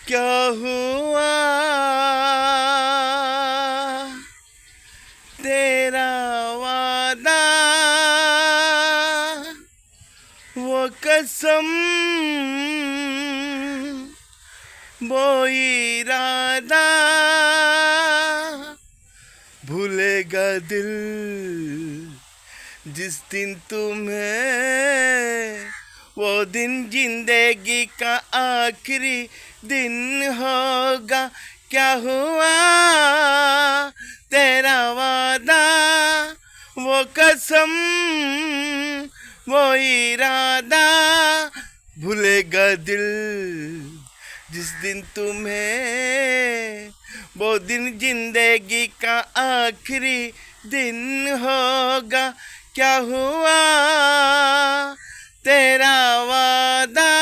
क्या हुआ तेरा वादा, वो कसम, वो इरादा, भूलेगा दिल जिस दिन तुम्हें, वो दिन जिंदगी का आखिरी दिन होगा। क्या हुआ तेरा वादा, वो कसम, वो इरादा, भूलेगा दिल जिस दिन तुम्हें, वो दिन जिंदगी का आखिरी दिन होगा। क्या हुआ तेरा वादा।